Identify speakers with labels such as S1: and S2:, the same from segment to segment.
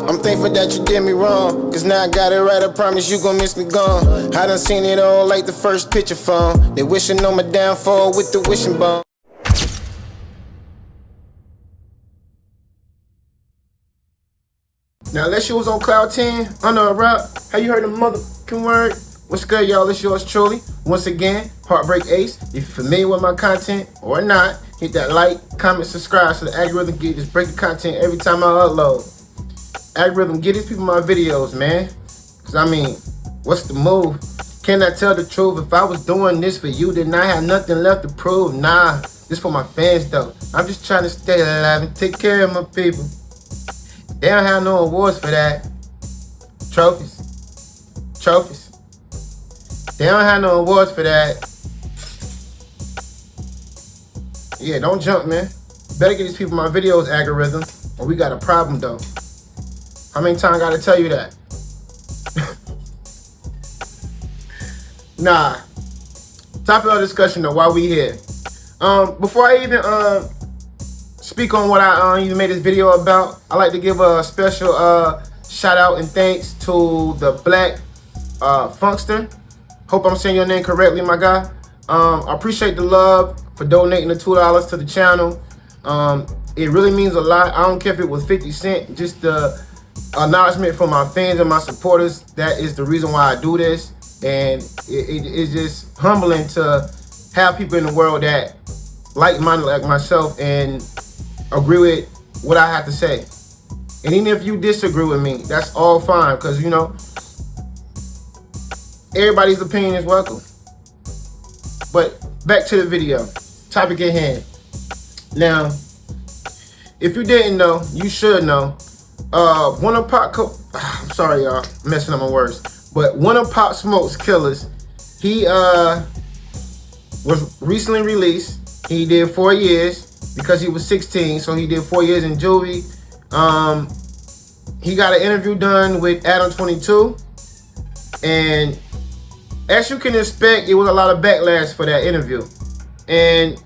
S1: I'm thankful that you did me wrong, cause now I got it right, I promise you gon' miss me gone. I done seen it all like the first picture phone. They wishing on my downfall with the wishing bone. Now, unless you was on cloud 10, under a rock, how you heard the motherfucking word? What's good, y'all? It's yours truly. Once again, HeartBreak Ace. If you're familiar with my content or not, hit that like, comment, subscribe so the algorithm get this breaking content every time I upload. Algorithm, get these people my videos, man. Cause I mean, what's the move? Can I tell the truth? If I was doing this for you, then I had nothing left to prove. Nah, this for my fans though. I'm just trying to stay alive and take care of my people. They don't have no awards for that. Trophies. They don't have no awards for that. Yeah, don't jump, man. Better get these people my videos, algorithm, or we got a problem though. How many times I gotta tell you that? Nah. Topic of discussion though, why we here. Before I even speak on what I even made this video about, I like to give a special shout out and thanks to the Black Funkster. Hope I'm saying your name correctly, my guy. I appreciate the love for donating the $2 to the channel. It really means a lot. I don't care if it was 50 cents, just the acknowledgement from my fans and my supporters. That is the reason why I do this. And it's just humbling to have people in the world that like-minded like myself and agree with what I have to say. And even if you disagree with me, that's all fine, because you know, everybody's opinion is welcome. But back to the video, topic at hand. Now, if you didn't know, you should know. One of I'm sorry, y'all, messing up my words. But one of Pop Smoke's killers, he was recently released. He did 4 years because he was 16, so he did 4 years in juvie. He got an interview done with Adam22, and as you can expect, it was a lot of backlash for that interview, and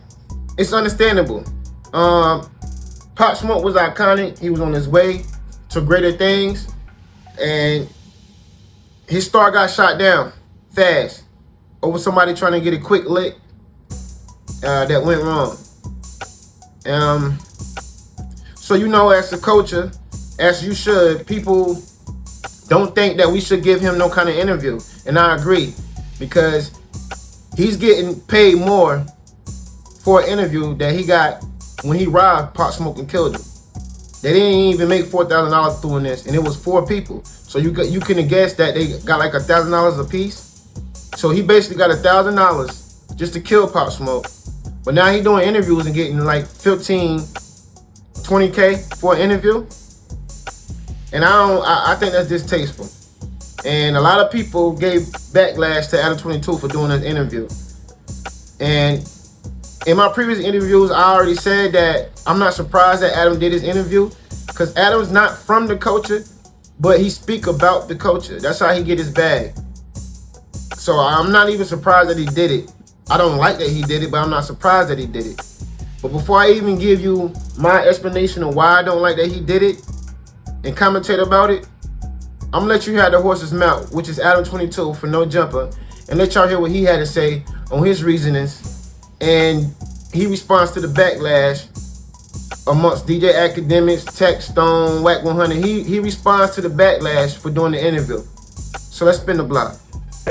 S1: it's understandable. Pop Smoke was iconic. He was on his way to greater things, and his star got shot down fast over somebody trying to get a quick lick that went wrong. So you know, as a culture, as you should, people don't think that we should give him no kind of interview, and I agree, because he's getting paid more for an interview that he got when he robbed Pop Smoke and killed him. They didn't even make $4,000 doing this, and it was 4 people. So you can guess that they got like $1,000 a piece. So he basically got $1,000 just to kill Pop Smoke. But now he doing interviews and getting like 15, 20K for an interview. And I think that's distasteful. And a lot of people gave backlash to Adam22 for doing this interview. And in my previous interviews, I already said that I'm not surprised that Adam did his interview, because Adam's not from the culture, but he speak about the culture. That's how he get his bag. So I'm not even surprised that he did it. I don't like that he did it, but I'm not surprised that he did it. But before I even give you my explanation of why I don't like that he did it and commentate about it, I'm gonna let you have the horse's mouth, which is Adam22 for No Jumper, and let y'all hear what he had to say on his reasonings. And he responds to the backlash amongst DJ Academics, Tech Stone, Whack 100. He responds to the backlash for doing the interview. So let's spin the block.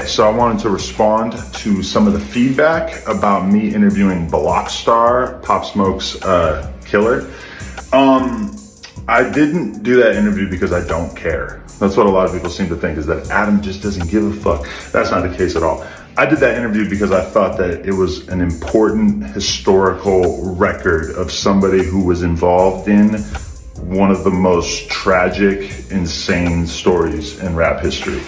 S2: So I wanted to respond to some of the feedback about me interviewing Blockstar, Pop Smoke's killer. I didn't do that interview because I don't care. That's what a lot of people seem to think, is that Adam just doesn't give a fuck. That's not the case at all. I did that interview because I thought that it was an important historical record of somebody who was involved in one of the most tragic, insane stories in rap history.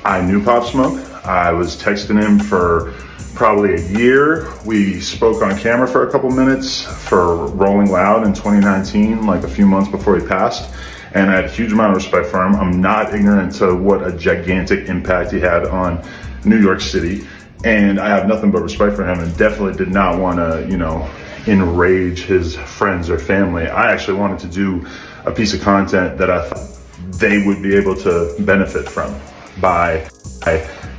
S2: I knew Pop Smoke. I was texting him for probably a year. We spoke on camera for a couple minutes for Rolling Loud in 2019, like a few months before he passed. And I had a huge amount of respect for him. I'm not ignorant to what a gigantic impact he had on New York City. And I have nothing but respect for him, and definitely did not want to, you know, enrage his friends or family. I actually wanted to do a piece of content that I thought they would be able to benefit from by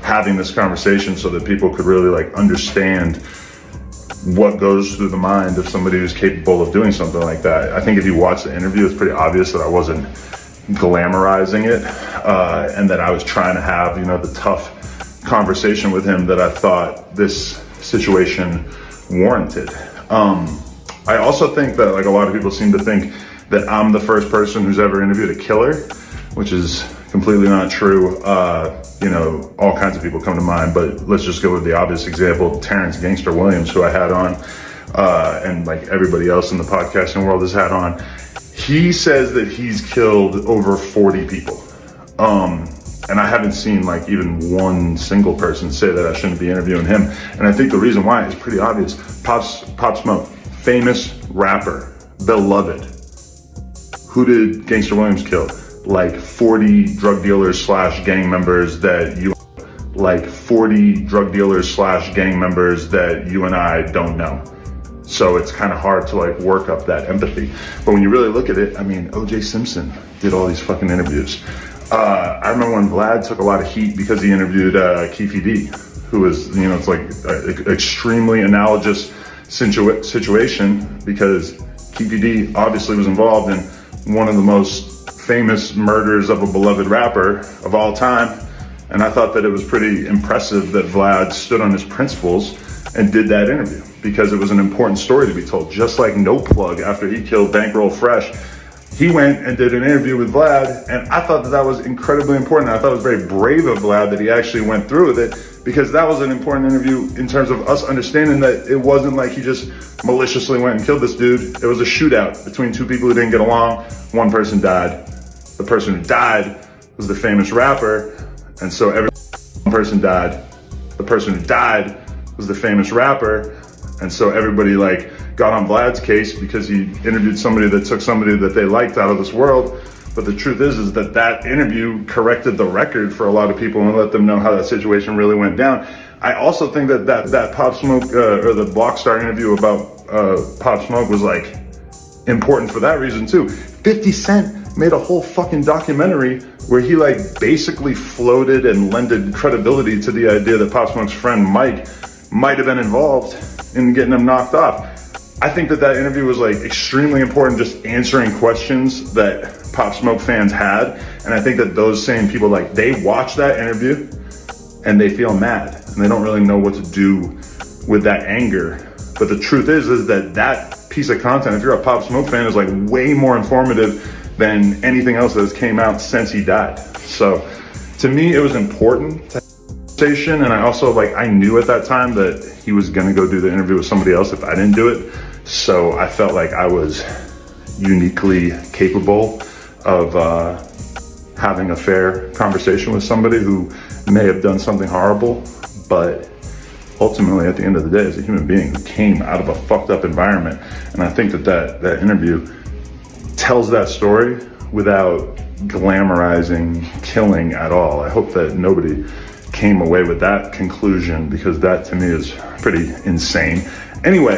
S2: having this conversation, so that people could really like understand what goes through the mind of somebody who's capable of doing something like that. I think if you watch the interview, it's pretty obvious that I wasn't glamorizing it, and that I was trying to have, you know, the tough conversation with him that I thought this situation warranted. I also think that like a lot of people seem to think that I'm the first person who's ever interviewed a killer, which is completely not true. You know, all kinds of people come to mind, but let's just go with the obvious example, Terrence Gangster Williams, who I had on, and like everybody else in the podcasting world has had on. He says that he's killed over 40 people. And I haven't seen like even one single person say that I shouldn't be interviewing him. And I think the reason why is pretty obvious. Pop Smoke, famous rapper, beloved. Who did Gangster Williams kill? Like 40 drug dealers / gang members that you and I don't know. So it's kind of hard to like work up that empathy. But when you really look at it, I mean, O.J. Simpson did all these fucking interviews. I remember when Vlad took a lot of heat because he interviewed Keefe D, who was, you know, it's like an extremely analogous situation, because Keefe D obviously was involved in one of the most famous murders of a beloved rapper of all time. And I thought that it was pretty impressive that Vlad stood on his principles and did that interview, because it was an important story to be told. Just like No Plug, after he killed Bankroll Fresh, he went and did an interview with Vlad, and I thought that that was incredibly important. I thought it was very brave of Vlad that he actually went through with it, because that was an important interview in terms of us understanding that it wasn't like he just maliciously went and killed this dude. It was a shootout between two people who didn't get along. One person died. The person who died was the famous rapper, and so every person died. The person who died was the famous rapper, and so everybody like got on Vlad's case because he interviewed somebody that took somebody that they liked out of this world. But the truth is that that interview corrected the record for a lot of people and let them know how that situation really went down. I also think that Pop Smoke or the Blockstar interview about Pop Smoke was like important for that reason too. 50 Cent made a whole fucking documentary where he like basically floated and lended credibility to the idea that Pop Smoke's friend Mike might have been involved in getting him knocked off. I think that interview was like extremely important, just answering questions that Pop Smoke fans had. And I think that those same people, like, they watch that interview and they feel mad and they don't really know what to do with that anger. But the truth is that that piece of content, if you're a Pop Smoke fan, is like way more informative than anything else that has came out since he died. So to me, it was important to and I also I knew at that time that he was gonna go do the interview with somebody else if I didn't do it. So I felt like I was uniquely capable of having a fair conversation with somebody who may have done something horrible, but ultimately at the end of the day, as a human being who came out of a fucked up environment. And I think that interview tells that story without glamorizing killing at all. I hope that nobody came away with that conclusion, because that to me is pretty insane. Anyway,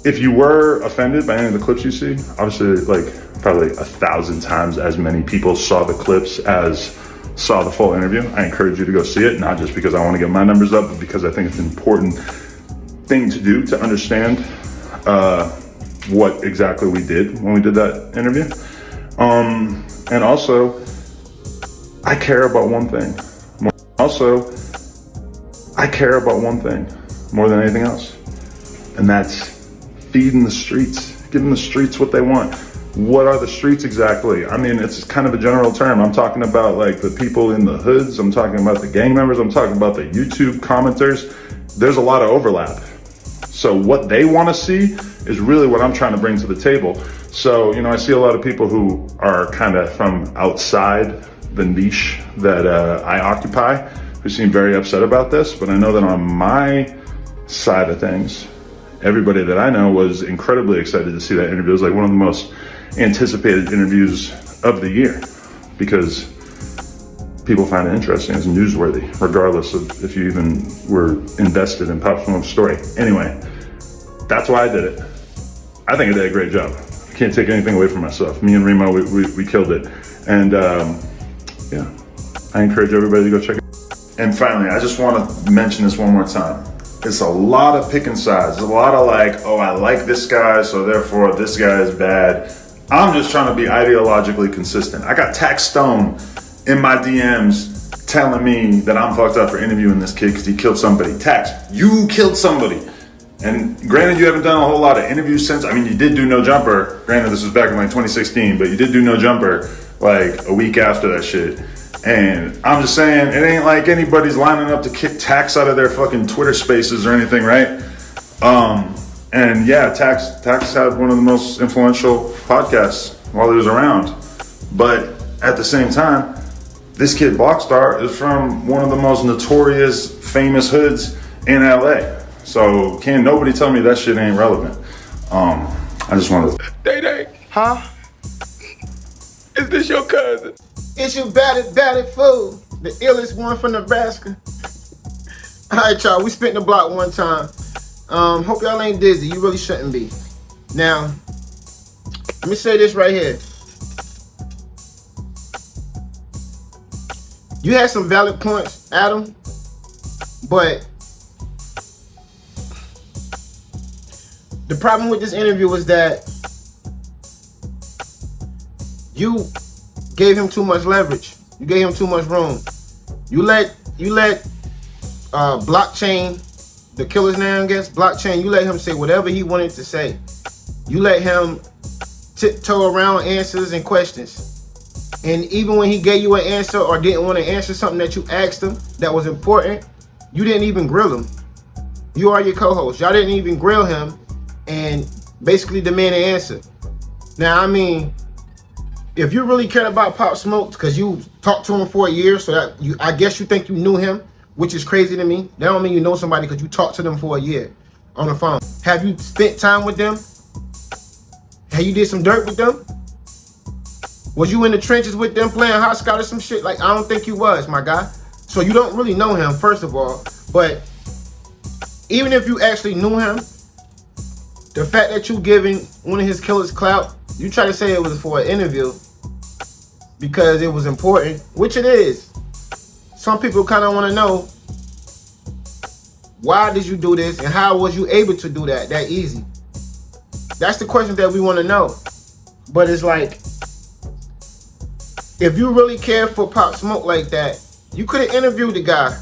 S2: if you were offended by any of the clips you see, obviously probably 1,000 times as many people saw the clips as saw the full interview. I encourage you to go see it, not just because I want to get my numbers up, but because I think it's an important thing to do to understand what exactly we did when we did that interview. And also, I care about one thing. I care about one thing more than anything else, and that's feeding the streets, giving the streets what they want. What are the streets exactly? I mean, it's kind of a general term. I'm talking about the people in the hoods. I'm talking about the gang members. I'm talking about the YouTube commenters. There's a lot of overlap. So what they want to see is really what I'm trying to bring to the table. So, I see a lot of people who are kind of from outside the niche that I occupy, who seem very upset about this. But I know that on my side of things, everybody that I know was incredibly excited to see that interview. It was one of the most anticipated interviews of the year, because people find it interesting, it's newsworthy, regardless of if you even were invested in Pop Smoke's story. Anyway, that's why I did it. I think I did a great job. I can't take anything away from myself. Me and Remo, we killed it. And yeah, I encourage everybody to go check it. And finally, I just want to mention this one more time. It's a lot of picking sides. A lot of like, oh, I like this guy, so therefore this guy is bad. I'm just trying to be ideologically consistent. I got Tax Stone in my DMs telling me that I'm fucked up for interviewing this kid because he killed somebody. Tax, you killed somebody. And granted, you haven't done a whole lot of interviews since. I mean, you did do No Jumper. Granted, this was back in like 2016, but you did do No Jumper like a week after that shit. And I'm just saying, it ain't like anybody's lining up to kick Tax out of their fucking Twitter spaces or anything, right? And yeah, Tax had one of the most influential podcasts while he was around. But at the same time, this kid Blockstar is from one of the most notorious, famous hoods in LA. So can't nobody tell me that shit ain't relevant. I just wanted to...
S3: Day.
S1: Huh?
S3: Is this your cousin?
S1: It's you batted fool. The illest one from Nebraska. Alright, y'all, we spent the block one time. Hope y'all ain't dizzy. You really shouldn't be. Now, let me say this right here. You had some valid points, Adam, but the problem with this interview was that you gave him too much leverage. You gave him too much room. You let Blockchain, the killer's name, I guess, Blockchain, you let him say whatever he wanted to say. You let him tiptoe around answers and questions. And even when he gave you an answer or didn't want to answer something that you asked him that was important, you didn't even grill him. You are your co-host. Y'all didn't even grill him and basically demand an answer. Now, I mean, if you really cared about Pop Smoke because you talked to him for a year, so that I guess you think you knew him, which is crazy to me. That don't mean you know somebody because you talked to them for a year on the phone. Have you spent time with them? Have you did some dirt with them? Was you in the trenches with them playing hopscotch or some shit? Like, I don't think you was, my guy. So you don't really know him, first of all. But even if you actually knew him, the fact that you giving one of his killers clout, you try to say it was for an interview because it was important, which it is. Some people kind of want to know, why did you do this and how was you able to do that easy? That's the question that we want to know. But it's like, if you really care for Pop Smoke like that, you could have interviewed the guy,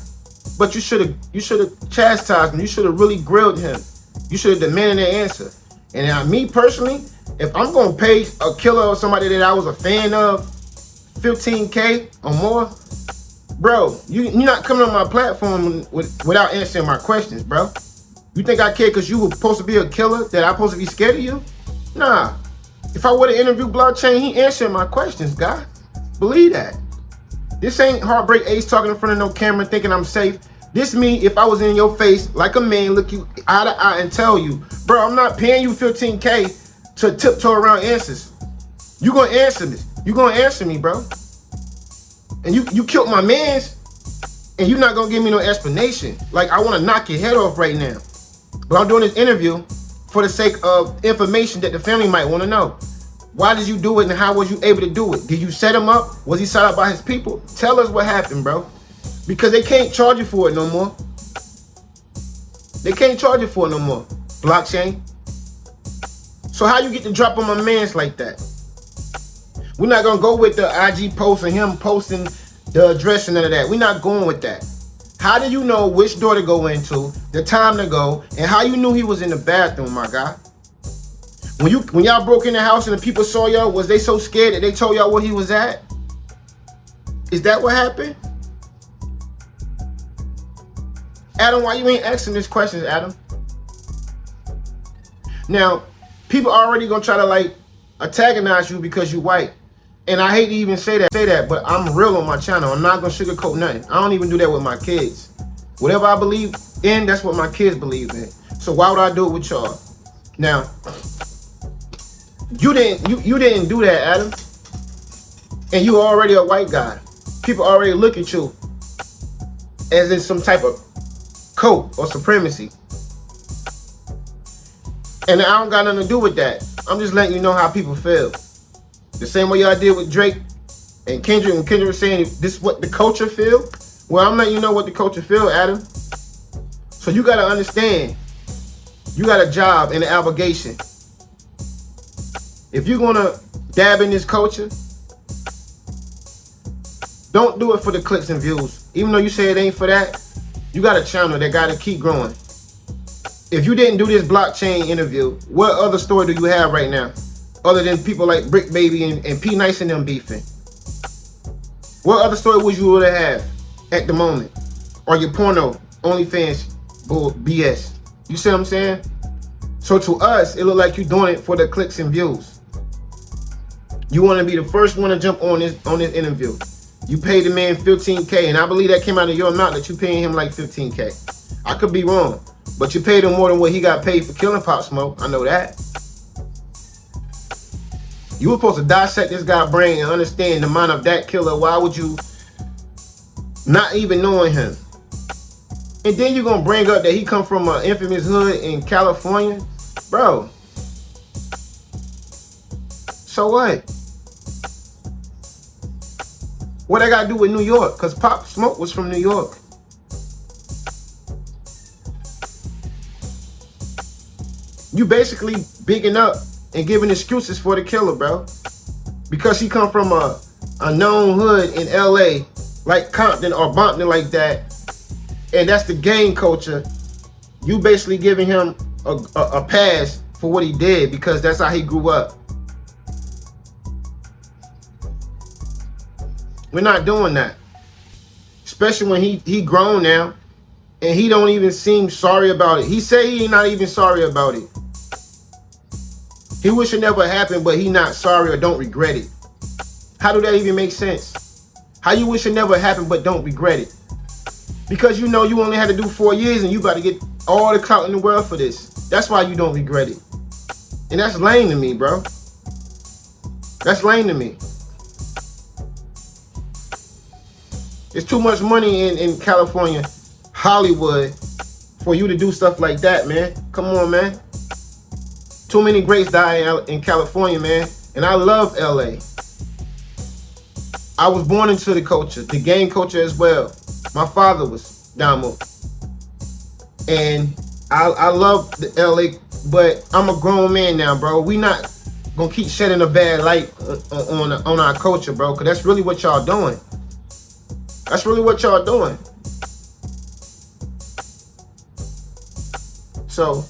S1: but you should have chastised him. You should have really grilled him. You should have demanded an answer. And me personally, if I'm gonna pay a killer or somebody that I was a fan of $15K or more, bro, you're not coming on my platform without answering my questions, bro. You think I care because you were supposed to be a killer that I'm supposed to be scared of you? Nah. If I would have interviewed Blockchain, he answered my questions, guy. Believe that. This ain't HeartBreak Ace talking in front of no camera thinking I'm safe. This me if I was in your face like a man, look you eye to eye and tell you, bro, I'm not paying you $15K to tiptoe around answers. You gonna answer this. You gonna answer me, bro. And you killed my mans and you're not gonna give me no explanation. Like, I wanna knock your head off right now. But I'm doing this interview for the sake of information that the family might wanna know. Why did you do it and how was you able to do it? Did you set him up? Was he set up by his people? Tell us what happened, bro. Because they can't charge you for it no more. They can't charge you for it no more. Blockchain. So how you get to drop on my mans like that? We're not gonna go with the IG post and him posting the address and none of that. We're not going with that. How do you know which door to go into, the time to go, and how you knew he was in the bathroom, my guy? When y'all broke in the house and the people saw y'all, was they so scared that they told y'all where he was at? Is that what happened? Adam, why you ain't asking these questions, Adam? Now, people already gonna try to like antagonize you because you white. And I hate to even say that, but I'm real on my channel. I'm not gonna sugarcoat nothing. I don't even do that with my kids. Whatever I believe in, that's what my kids believe in. So why would I do it with y'all? Now, you didn't do that, Adam. And you already a white guy. People already look at you as in some type of coat or supremacy. And I don't got nothing to do with that. I'm just letting you know how people feel. The same way y'all did with Drake and Kendrick, when Kendrick was saying this is what the culture feel. Well, I'm letting you know what the culture feel, Adam. So you gotta understand, you got a job and an obligation. If you're gonna dab in this culture, don't do it for the clicks and views. Even though you say it ain't for that, you got a channel that gotta keep growing. If you didn't do this blockchain interview, what other story do you have right now? Other than people like Brick Baby and P Nice and them beefing. What other story would you would have at the moment? Or your porno, OnlyFans, bull BS. You see what I'm saying? So to us, it look like you're doing it for the clicks and views. You want to be the first one to jump on this interview. You paid the man $15K, and I believe that came out of your amount that you paying him like $15K. I could be wrong, but you paid him more than what he got paid for killing Pop Smoke. I know that. You were supposed to dissect this guy's brain and understand the mind of that killer. Why would you, not even knowing him? And then you're gonna bring up that he come from an infamous hood in California, bro. So what? What I gotta do with New York? Cause Pop Smoke was from New York. You basically bigging up and giving excuses for the killer, bro. Because he come from a known hood in LA, like Compton or Bompton like that. And that's the gang culture. You basically giving him a pass for what he did because that's how he grew up. We're not doing that. Especially when he grown now and he don't even seem sorry about it. He say he not even sorry about it. He wish it never happened, but he not sorry or don't regret it. How do that even make sense? How you wish it never happened but don't regret it? Because you know you only had to do 4 years and you about to get all the clout in the world for this. That's why you don't regret it. And that's lame to me, bro. That's lame to me. There's too much money in California, Hollywood, for you to do stuff like that, man. Come on, man. Too many greats die in California, man. And I love LA. I was born into the culture, the gang culture as well. My father was Damo. And I love the LA, but I'm a grown man now, bro. We not gonna keep shedding a bad light on our culture, bro, because that's really what y'all doing. That's really what y'all doing. So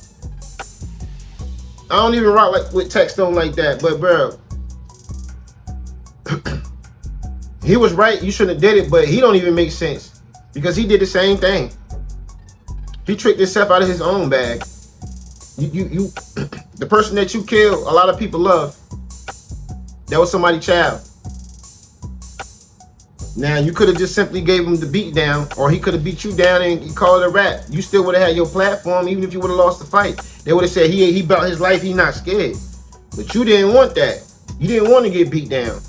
S1: I don't even rock like with text on like that, but bro, he was right. You shouldn't have did it, but he don't even make sense because he did the same thing. He tricked himself out of his own bag. You, the person that you killed, a lot of people love. That was somebody's child. Now you could have just simply gave him the beat down, or he could have beat you down and you called it a rap. You still would have had your platform, even if you would have lost the fight. They would have said he about his life, he not scared. But you didn't want that. You didn't want to get beat down,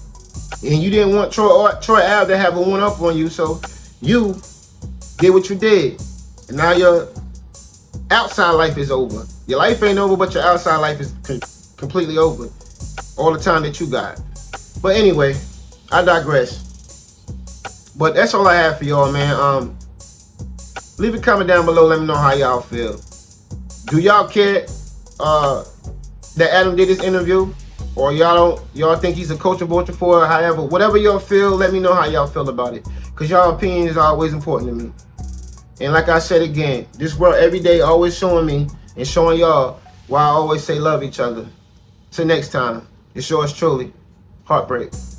S1: and you didn't want Troy Ave to have a one up on you. So you did what you did, and now your outside life is over. Your life ain't over, but your outside life is completely over. All the time that you got. But anyway, I digress. But that's all I have for y'all, man. Leave a comment down below. Let me know how y'all feel. Do y'all care that Adam did this interview, or y'all think he's a culture vulture for it? However, whatever y'all feel, let me know how y'all feel about it, because y'all opinion is always important to me. And like I said again, this world every day always showing me and showing y'all why I always say love each other. Till next time, it's yours truly, HeartBreak.